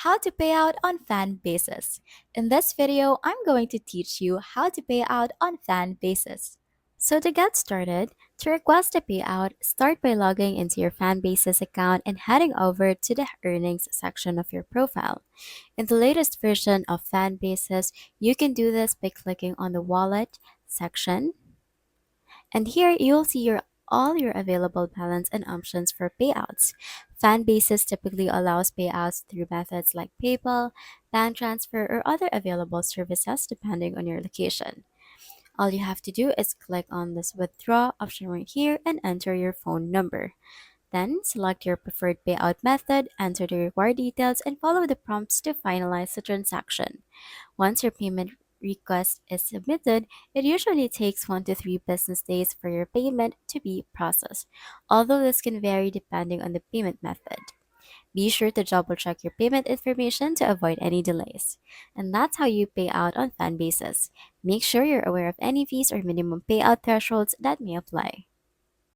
how to pay out on Fanbasis. In this video, I'm going to teach you how to pay out on Fanbasis. So to get started, to request a payout, start by logging into your Fanbasis account and heading over to the earnings section of your profile. In the latest version of Fanbasis, you can do this by clicking on the wallet section, and here you'll see all your available balance and options for payouts. Fanbases typically allows payouts through methods like PayPal, bank transfer, or other available services depending on your location. All you have to do is click on this withdraw option right here and enter your phone number. Then select your preferred payout method, enter the required details, and follow the prompts to finalize the transaction. Once your payment request is submitted, it usually takes 1 to 3 business days for your payment to be processed, although this can vary depending on the payment method. Be sure to double check your payment information to avoid any delays. And that's how you pay out on Fanbasis. Make sure you're aware of any fees or minimum payout thresholds that may apply.